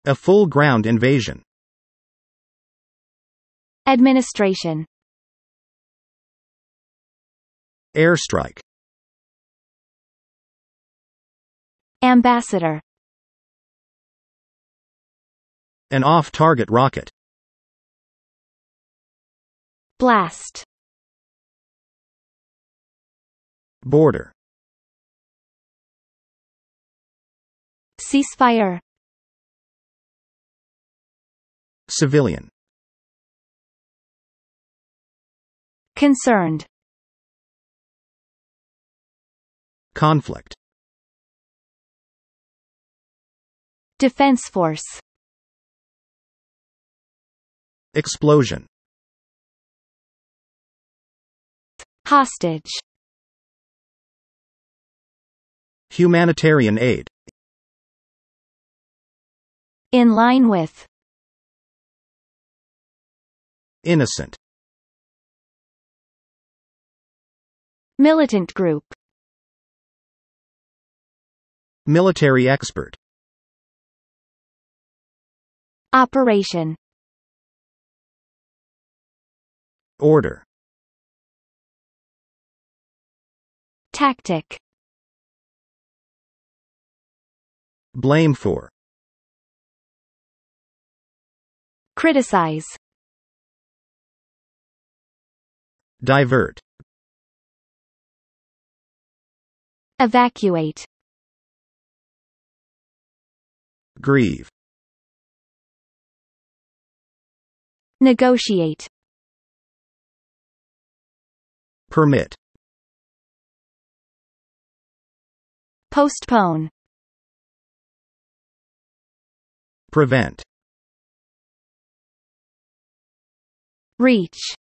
A full ground invasion. Administration. Airstrike. Ambassador. An off-target rocket. Blast. Border. Ceasefire. Civilian. Concerned. Conflict. Defense force. Explosion. Hostage. Humanitarian aid. In line with. Innocent. Militant group. Military expert. Operation. Order. Tactic. Blame for. Criticize. Divert. Evacuate. Grieve. Negotiate. Permit. Postpone. Prevent. Reach.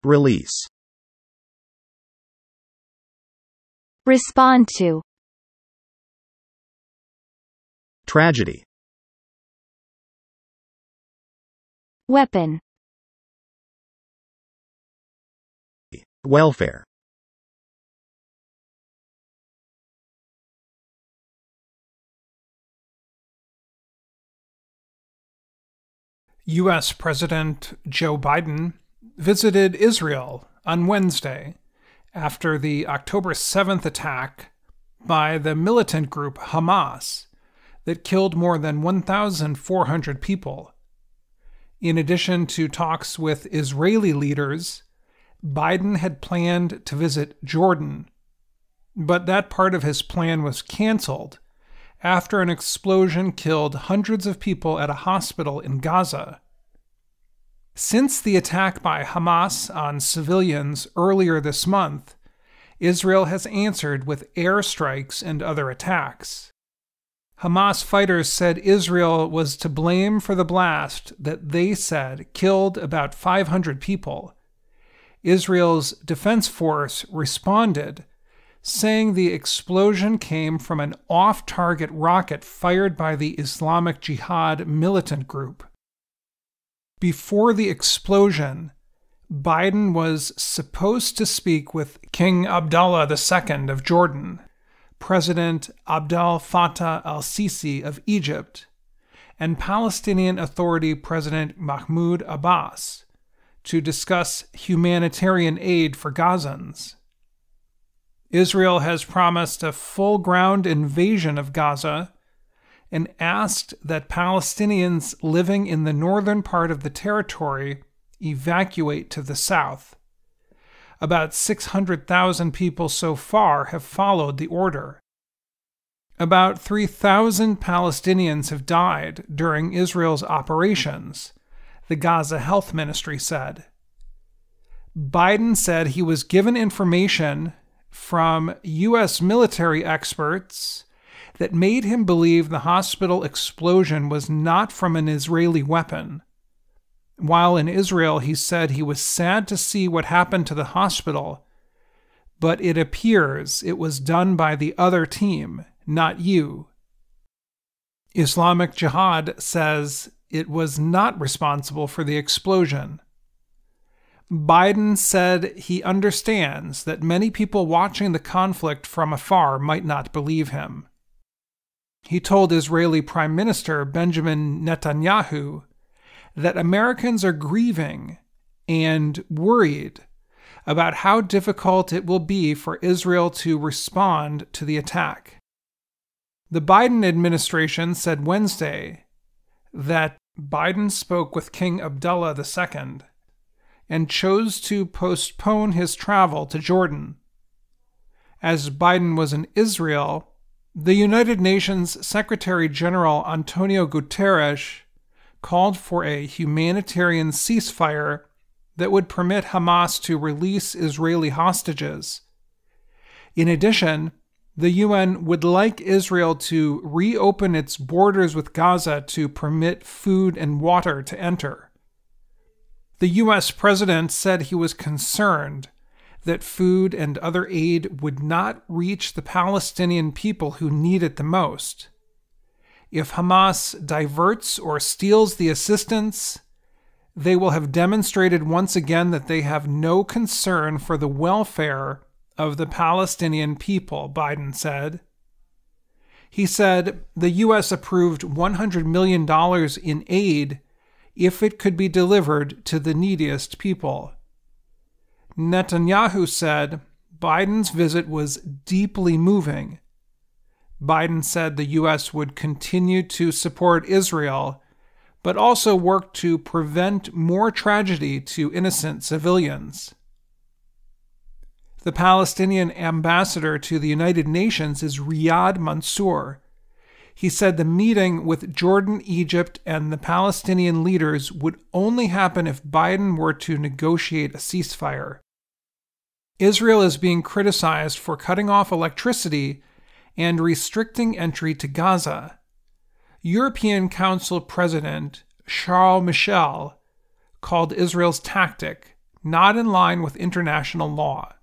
Release. Respond to. Tragedy. Weapon. Welfare. U.S. President Joe Biden visited Israel on Wednesday after the October 7th attack by the militant group Hamas that killed more than 1,400 people. In addition to talks with Israeli leaders, Biden had planned to visit Jordan, but that part of his plan was canceled after an explosion killed hundreds of people at a hospital in Gaza. Since the attack by Hamas on civilians earlier this month, Israel has answered with airstrikes and other attacks. Hamas fighters said Israel was to blame for the blast that they said killed about 500 people. Israel's defense force responded, saying the explosion came from an off-target rocket fired by the Islamic Jihad militant group. Before the explosion, Biden was supposed to speak with King Abdullah II of Jordan, President Abdel Fattah al-Sisi of Egypt, and Palestinian Authority President Mahmoud Abbas to discuss humanitarian aid for Gazans. Israel has promised a full ground invasion of Gaza and asked that Palestinians living in the northern part of the territory evacuate to the south. About 600,000 people so far have followed the order. About 3,000 Palestinians have died during Israel's operations, the Gaza Health Ministry said. Biden said he was given information from U.S. military experts that made him believe the hospital explosion was not from an Israeli weapon. While in Israel, he said he was sad to see what happened to the hospital, but it appears it was done by the other team, not you. Islamic Jihad says it was not responsible for the explosion. Biden said he understands that many people watching the conflict from afar might not believe him. he told Israeli Prime Minister Benjamin Netanyahu that Americans are grieving and worried about how difficult it will be for Israel to respond to the attack. The Biden administration said Wednesday that Biden spoke with King Abdullah II and chose to postpone his travel to Jordan. As Biden was in Israel, the United Nations Secretary General Antonio Guterres called for a humanitarian ceasefire that would permit Hamas to release Israeli hostages. In addition, the UN would like Israel to reopen its borders with Gaza to permit food and water to enter. The U.S. president said he was concerned that food and other aid would not reach the Palestinian people who need it the most. If Hamas diverts or steals the assistance, they will have demonstrated once again that they have no concern for the welfare of the Palestinian people, Biden said. He said the U.S. approved $100 million in aid if it could be delivered to the neediest people. Netanyahu said Biden's visit was deeply moving. Biden said the U.S. would continue to support Israel, but also work to prevent more tragedy to innocent civilians. The Palestinian ambassador to the United Nations is Riyad Mansour. He said the meeting with Jordan, Egypt, and the Palestinian leaders would only happen if Biden were to negotiate a ceasefire. Israel is being criticized for cutting off electricity and restricting entry to Gaza. European Council President Charles Michel called Israel's tactic not in line with international law.